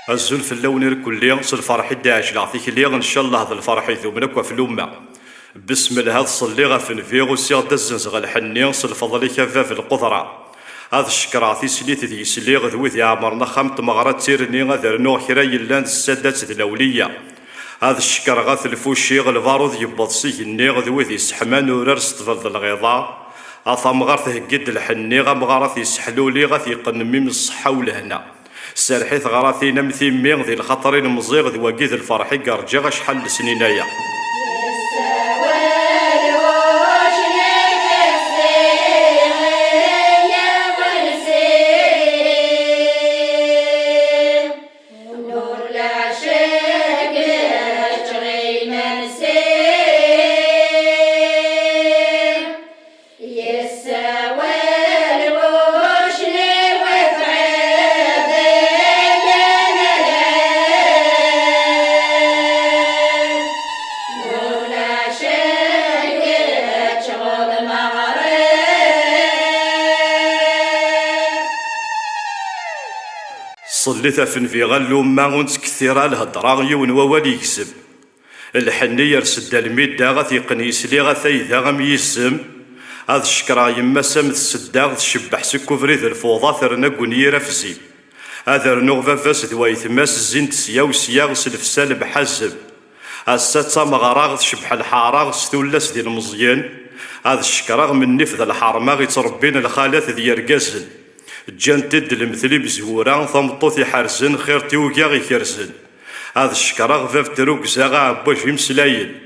الزلف اللون كلي الفرح الداعش لعطيك اللي ان شاء الله هذا الفرح يذوب في الامه. بسم الله صلي غفن فيروس يغدا الزنزغ الحني الفضل كفاف القدره. هذا الشكر عطي سليت ذي سليغ ذوي ذي عمرنا خمت مغرات تيرني غذر نوع خيرا يلان السادات الاوليه. هذا الشكر غاث الفوشيغ الفاروض يبض سيه النيغ ذوي ذي سحمان وررس تفضل الغضاء. اثام غارث قد الحني غمغارث يسحلولي غاث يقنمي من الصحه ولهنا. سرحيث غراثينا مثيمين ذي الخطرين مزيغ ذي وقيذ الفرحي قرجا شحال سنينايا. صليت في غلو ما ونسكثيرا الهضرا يون ووال يكسب. الحني يرسد الميدا غاث يقنيس لي غاث ايذا غم يسم. هذا الشكرا يما سامد السدا تشبح سكو فريد الفوضى ثرنا قنيرة فزي. هذا رنوغ فافاس ذوي ثماس الزين تسيا وسياغ سلفسال بحزب. الساتسا مغراغ تشبح الحاراغ ستولاس ديال المزيان. هذا الشكرا من نفذ الحرمة غيتربين الخالات ذي يرقازن. جان تد المثلي بزهورا ثمطوث يحرزن خير تيوكا غي كرزن. هذا الشكرا غفاف تروك زاغا عباش يمسلاين.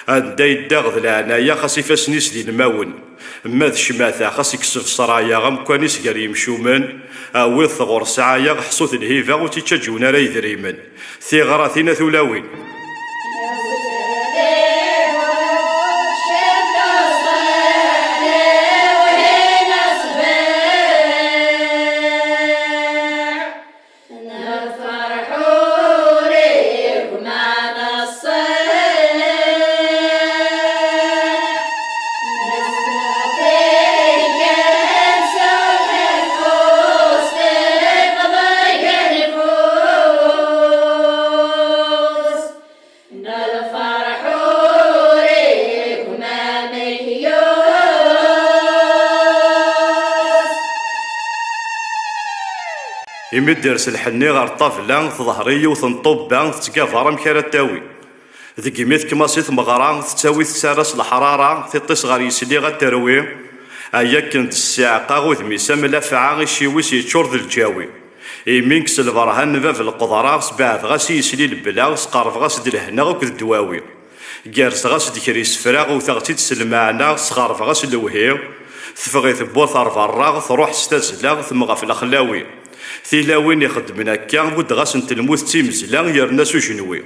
هادا يداغ العناية خاص يفاسنيس دي الماون. ماذ شماثا خاص يكسف صرايا غمكوانيس غير يمشومن. اويض ثغور سعايا حصوث الهيفا وتيتشاجونا راي ذريمن. ثيغراثينا ثولاوين. يمد يرس الحني غير الطافلة ظهري وثنطوب بان تتقافر مكارا تاوي. ذيك ميث كما سيث مغرا تساوي تسارس الحرارة تيطيس غير يسلي غا تروي. ايا كنت الساعة قاغوث ميسام لافعا غيشيويس يتشور ذي الجاوي. يمينكس البرهان باب القضرة سبعث غاس يسلي البلا سقارف غاس دي الهنا غوك الدواوي. جارس غاس ديكريس فراغ وثغتي تسلمعنا سخارف غاس الوهير. ثفغيث بوث الراغ تروح ستازلا ثم في الخلاوي. ثيلاوين يخدمنا كان بود غاس نتلموث تيمزلا يرنا سوشنوي.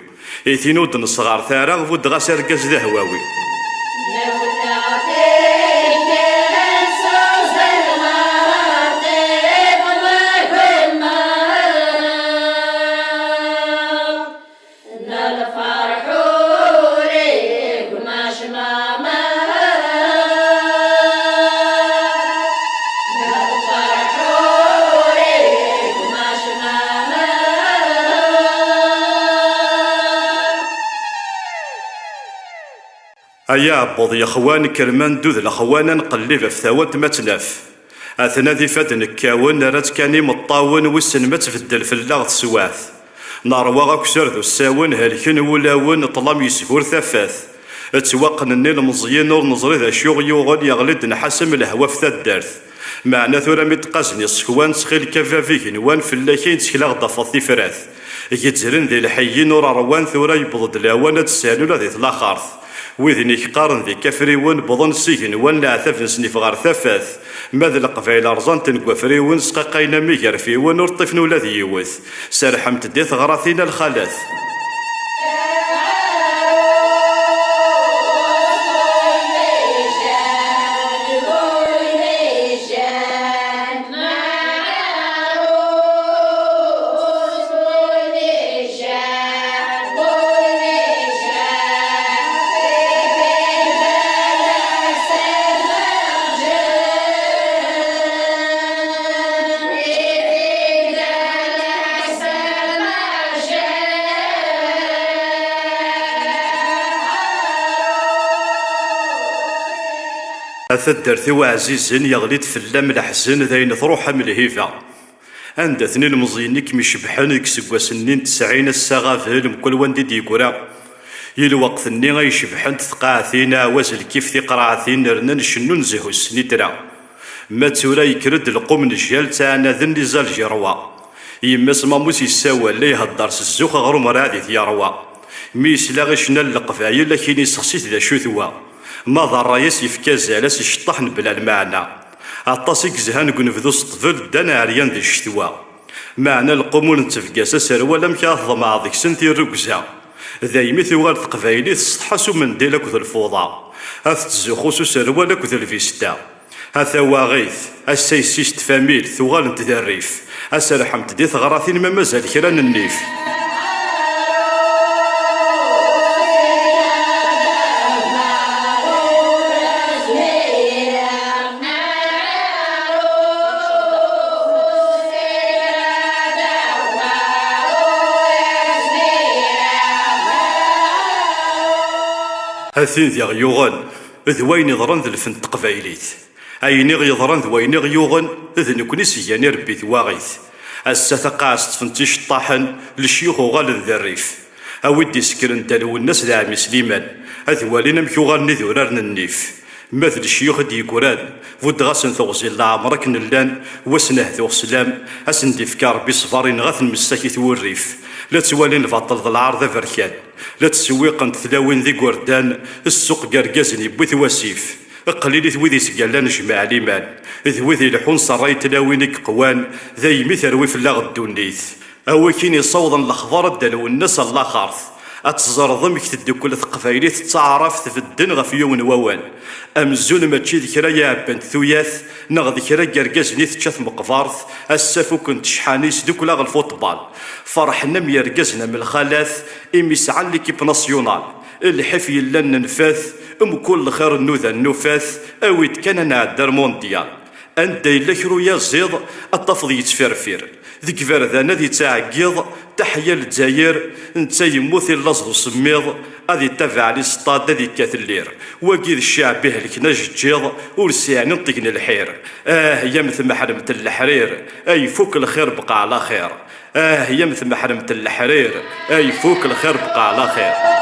إثينود نصغار ثارا بود غاس ركاز ذا هواوي. أيا عبوض يا خوان كرمان دوذ الأخوانا نقلب في ثوات ما تناف. أثنى ذي فاد نكاون رات كاني مطاون وسن ما تفدل في اللغط سواث. ناروا كسر ذو الساون هالكن ولاون طلام يسفور ثفاث. تسواقن النيل مزيان نور نظري ذا شوغ يوغل يغلد نحسم الهوا في الدارث. معنا ثورة متقازني صكوان سخيل كفافيك نوان في اللاكين تسكلا ضفاطي فراث. يتزرن ذي الحيين نور روان ثورة يبضد لاوان تسالولا ذي ثلاخارث. وذنيك قارن ذي كفريون بضن سيهن وان عثاف نسنيف غار ثفاث. ماذا القفايل أرزان تنقوى فريون سقاقينا ميقر فيون ورطفن ولا ذي يوث. سارحمت ديث غراثينا الخلاث. أثدرت وعزيزن يغليد في اللام الحزن ذين تروح من الهيفا عند اثنين المزينيك مشبحان كسقوا سنين 90 السغافل مكل وندي ديكورا الوقت اني غيشبحن ثقاعثين عوازل كيف ثقراعثين رنا نشنو نزهو السنيترا ما تورا يكرد القوم نجيال تاعنا ذن نزال جروا يما سماموس يساوى لي هدار الزوخ غرو مرادي يروا ميس لا غشنا القفايل لكن يسخسيت ذا شوثوا ما ضر ياس يفكا زالاس يشطحن بلا المعنى عطاسيك زهان قنفذو سطفل دانا عريان ذي الشتوا معنى القومون نتفقاسا سروا لم كاظ مع ذيك سنتي الركزا ذايمي ثوغال تقفايلي تسطحاسو من ديلك ذو الفوضى هاث تزوخوسو سروا لك ذو الفيستا هاثا واغيث السيسيست فاميل ثوغال نتذريف أسرحمت دي ثغراثين ما مازال كران النيف هاثين ذي غيوغن ذوين يضرن ذي الفن تقبايليت أيني غيضرن ذوين غيوغن ذي نكوني سياني ربي ثواغيث أسا ثقاس تفنتيش طاحن للشيوخ وغال ذا الريف أودي سكرن دالو الناس ذا عمي سليمان أذوالينا مكيوغان ذورارن النيف مثل الشيوخ ديكوران فود غاسن ثوغزي الله عمرك نلان وسنه ذو سلام أسن ديفكار بصفارين غاث المساكي ثوريف لا تسوالين البطل ذا العرض فركان لا تسويقن تلاوين ذي قردان السوق قرقازن يبوث وسيف قليل ذوذي سقالان جماع ليمان ذوذي لحون صراي تلاوينك قوان ذي مثل ويف الله الدونيث أوكين يصوضا الأخبار الدلو الناس الله خارث أتزرضم كتدو كل ثقفايلي تتعرف في الدن غف يوم ووان أمزون ما تشي ذكرا يا بنت ثوياث نغ ذكرا قرقازني تشاث مقفارث السافو كنت شحانيس دوك لاغ الفوتبال فرحنا ميرقزنا من الخلاث إمي سعى ليكيب ناسيونال الحفي لنا نفاث كل خير النوذا النفاث أويت كان نعدر مونديال أنت إلا كرو يا زيض الطفض يتفرفر ذيك فردانا ذي تعقيض تحيا الجزائر انت يموت اللصد وسميض هذه تبع لي سطاد ذي كاثلير وكيد الشعب بهلك نجيض ورسيعني نطقنا الحير يا مثل ما حرمت الحرير أي فوك الخير بقى على خير يا مثل ما حرمت الحرير أي فوك الخير بقى على خير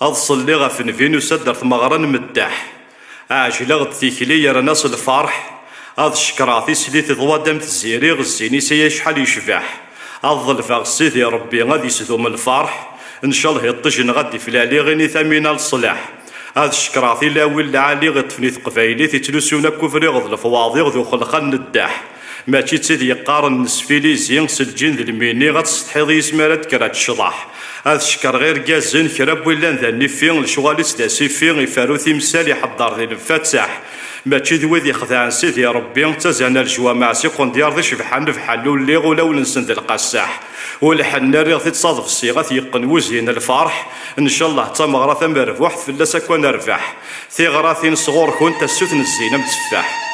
أضصل لي غف نفينو سدر ثمغران مداح عاجل غد تيكلي يرى ناس الفرح أض شكراثي سليت ضوادم تزيري غزيني سيا شحال يشباح أضل فاغسيث يا ربي غادي سثوم الفرح إن شاء الله يطجن غادي في العلي غيني ثمينا الصلاح هذا الشكراثي لاوي العالي غتفني ثقفايلي تتلوسونا كفري غض الفواضي غذو خلقان نداح ما تيتسيد يقارن نسفيلي زين سلجين ذي الميني غتسطحيض يسمارات كرات الشضاح هذا الشكر غير كازن كراب ولا ذاني فين الشغاليس داسي فين يفارو تمثال يحضر ذي الفتاح ما تشذوي ذي خذا سيدي ربي تزانا الجوامع سيقون ديار ذي شبحان فحلو اللي غولاو نسند القساح والحنا ريغ تتصادف الصيغة يقن وزين الفرح ان شاء الله تمغرا ثمر واحد في اللاسا كون رفاح ثغراثين صغور كون تسوثن الزينة متفاح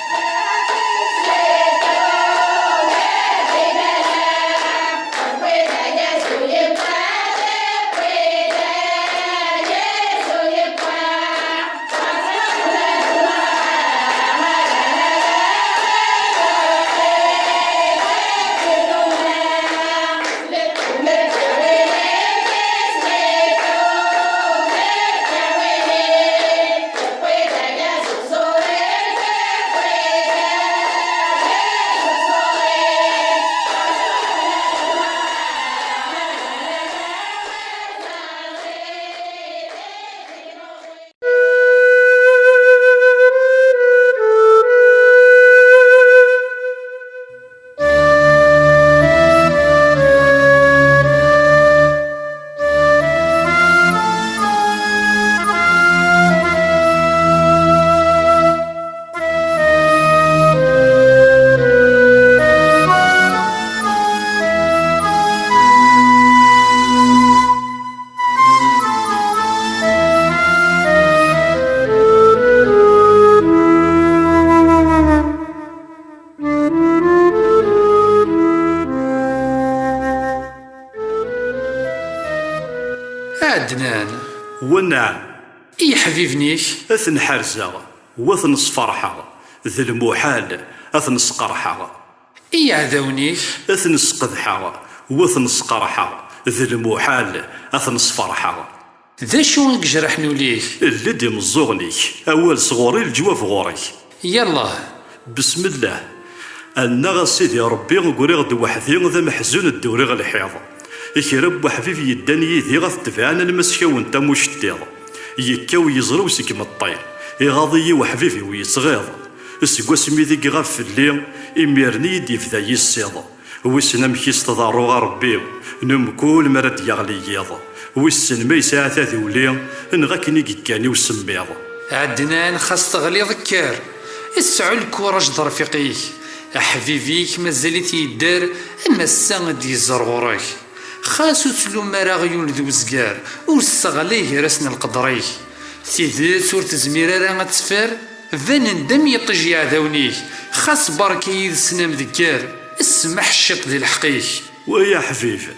نعم. إي حبيبنيك. أثن حرزة وثن صفرحة ذي المحال أثن سقرحة. إي عذاونيك. أثن سقذحة وثن سقرحة ذي المحال أثن صفرحة. ذا شو جرحنو ليك؟ اللي دي مزوغنيك أول صغوري الجواف غوري. يلا بسم الله. أنا سيدي ربي نقولي غد وحدي ذا محزون الدوري غا الحيض. يكرب وحفيف يداني يدي غا تفعان المسكة وانت مشتيض. يكاو يزرو سكم الطير يغاضي وحفيفي ويصغيض. السقواس ميديك غاف الليل إميرني يدي في ذا يصيض. ويسنا مكيس تضارو غا ربي نم كل مرد يغلي يض. ويسن ما يساعة ذي وليل نغاكني كيكاني وسميض. عدنان خاص تغلي ذكر اسعو الكوراج ضرفيقيك حبيبيك مازالت يدار اما السان دي زرغوريك خاصو تلوم مراغيون ذو زقار وستغليه رسن القدريك تيدات ور تزمير راه تسفر ذا ندم يطجي عذاونيك خاص بركي سنام ذكار اسمح الشط ذي الحقيك. ويا حفيف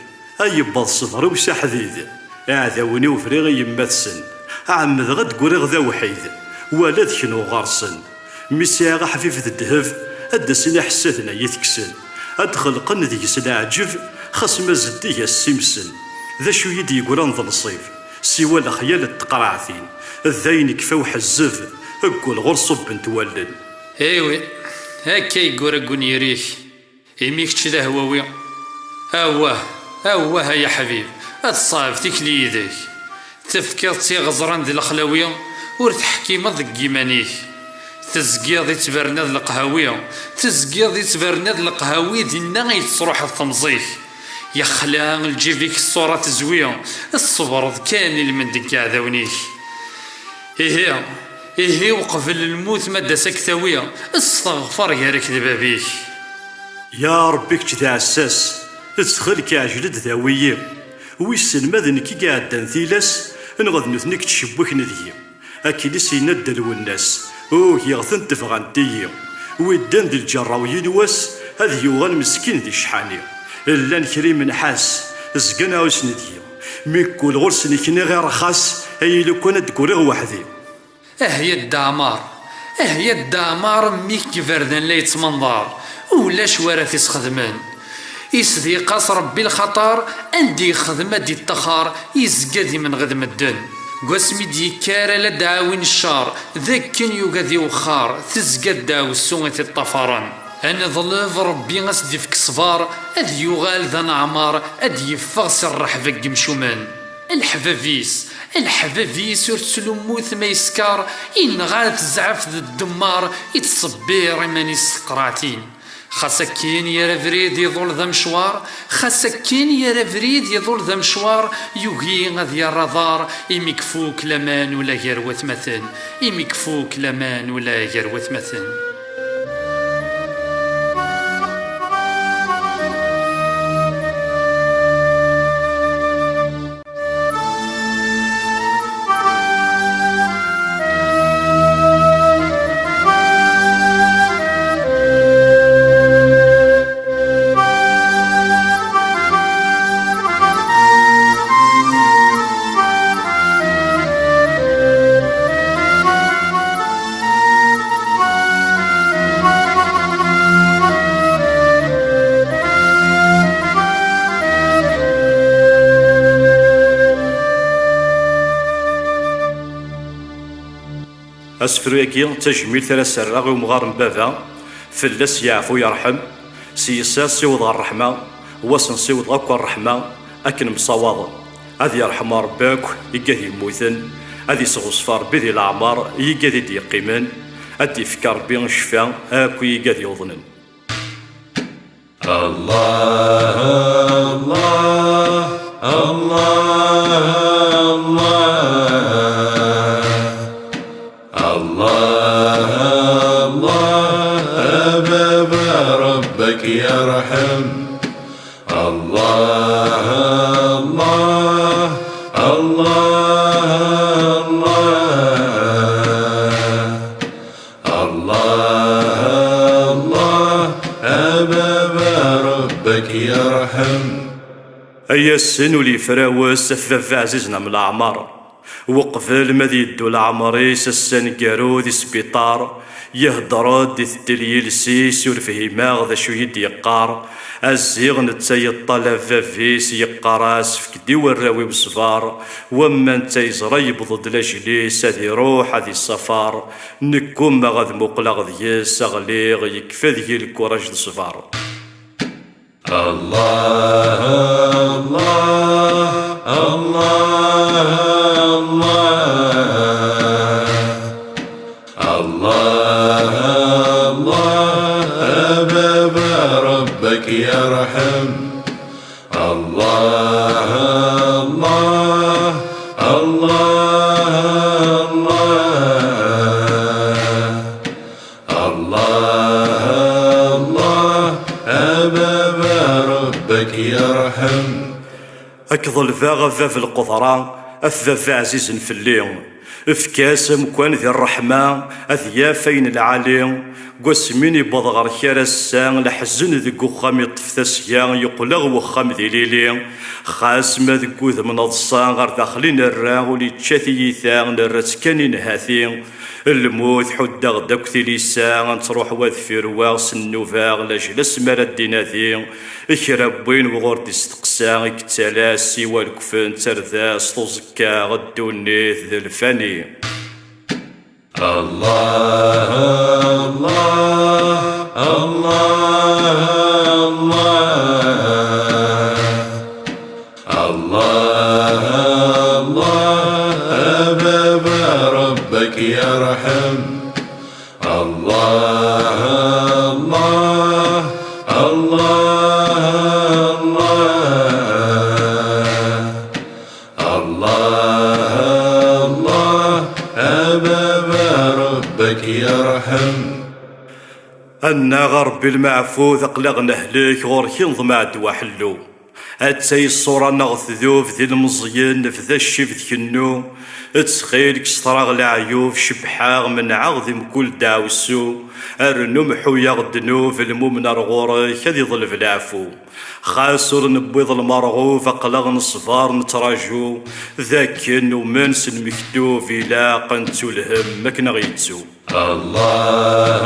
اي بض صدر وسا حديد عذاوني وفريغ يما السن عمد غد قريغ ذا وحيد ولا ذكنو غارسن مساغ حفيف الدهف أدى سنا حساتنا يتكسن أدخل قن ذي سنا عجف خاص ما زديه السمسن ذا شو يدي يقولان ذا نصيف سوى الخيال التقرعثين الذين كفاو حزف أقول غرصب بنت ولن. ايوي هكا يقول يريك يميك تشذا هواوي اواه يا حبيب اتصاب تكلي يديك تفكر غزران ذي الخلاوية ورتحكي مضق يمانيك تزقيض يتبرناد القهاوية تزقيض يتبرناد القهاوي دينا يتصروح الثمزيك يا خلان الجيفيك الصورة تزوية الصبر كان المندك عذاونيك إيه وقبل الموت مادة سكتاوية استغفر يا رك دبابيك. يا ربك كذا عساس ادخلك عجلد ذاوية ويسن ماذن كي قاعدان ثيلاس نغض نثنك تشبك نذية أكيد سيندل والناس يغثن تفغان تيي ويدان ذي الجراويين واس هذ يوغان مسكين ذي الشحاني إلا نكري من حاس زقنا وسندي ميكول غرس نكني غير خاص أي لو كانت تقولي وحدي. يا الدامار ميك فردان لا يتمنظر ولا شوارث يسخدمان يسدي قاس ربي الخطر عندي خدمة دي التخار يزقادي من غد مدن قاسمي دي كارا لا دعاوين الشار ذاك كان يوقادي وخار تزقاد داو السوغة الطفران أنا ظلف ربي غسدي فيك صفار أذ يغال ذا نعمار أذ يفغ سرح فك مشومان الحفافيس ورتسلو موث ما يسكار إن غالت زعف ذا الدمار يتصبير إماني السقراتين خاسكين يا رفريد يظل ذا مشوار يوغي غادي الرضار يمكفوك لمان ولا يروث مثل أسفريكي تجميل ثلاث سراغ ومغار بابا فلس يعفو يرحم سيساس سيوض الرحمة وسن سيوض أكو الرحمة أكن مصواض هذي يرحم رباك يقاذي يموثن هذي صغصفار بذي الأعمار يقاذي ديقيمن هذي فكر بين الشفا أكو يقاذي يوضنن. الله الله الله يرحم الله الله الله الله الله أباب ربك يرحم. أي السن ولي فراوس فاف عزيزنا من الأعمار وقفل ما ذي يدو العمريس السنقارو ذي سبيطار يهدرد دي الدليل سيس ورفهيماغ ذا شو يدي يقار الزيغ نتاي الطلب فيس يقاراس فكدي والراوي وصفار وما انت يزرى يبضد لاجليس هذي روح هذي السفار نكون ما غاد مقلق ذيس اغليغ يكفى ذي الكوراج ذي الصفار الله الله الله الله الله أباب ربك يرحم الله الله الله الله الله أباب ربك يرحم أكظل فاغ في القطران أثاث عزيز في الليل افكاسم كان ذي الرحمة أذيا فين العالي قسميني بضغر كرسان لحزن ذي قخام يطفتسيان يقلغ وخام ذي ليلي خاس ما ذكوذ من الصان غير داخلين الراه ولي تشاثي ثان الرتكاني نهاثين الموت حدا غداك ثليسان تروح واذفير واغس النوفاغ لاجلس مرا الديناثي اكرابوين وغورد استقسان اكتالاسي والكفن ترذاس طوزكا غدونيث ذي الفاني الله الله الله الله الله أباب ربك يرحم الله الله الله الله الله أباب ربك يرحم أنا غربي المعفوذ أقلق نهلك غورك نضمع دوا حلو أتاي الصورة نغث ذوف ذي المزيان في ذا الشفت كنو تسخيلك ستراغ العيوف شبحاغ من عظم كل داوسو أرنو محو يغدنو في المؤمن رغورك هذي ظل في العفو خاسر نبيض المرغوف أقلق نصفار نتراجو ذاكن ومنس المكتوف إلا قنتو الهم مكنا غيتسو الله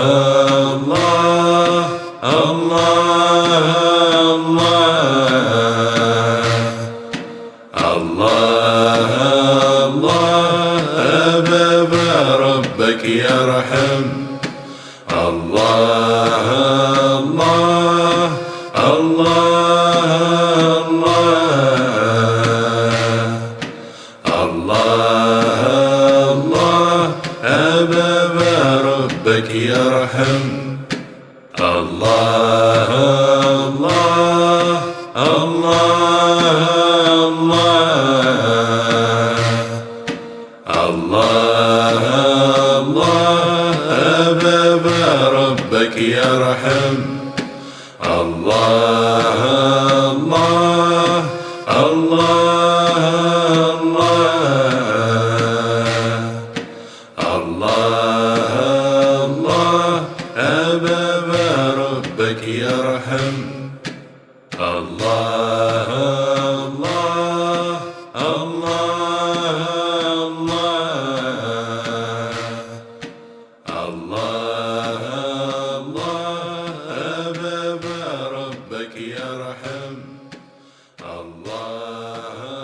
الله الله الله الله أباب ربك يرحم الله الله الله الله الله أباب ربك يرحم الله الله الله الله الله أباب ربك يرحم الله الله الله الله الله أباب ربك يرحم الله الله الله الله الله أباب ربك يرحم الله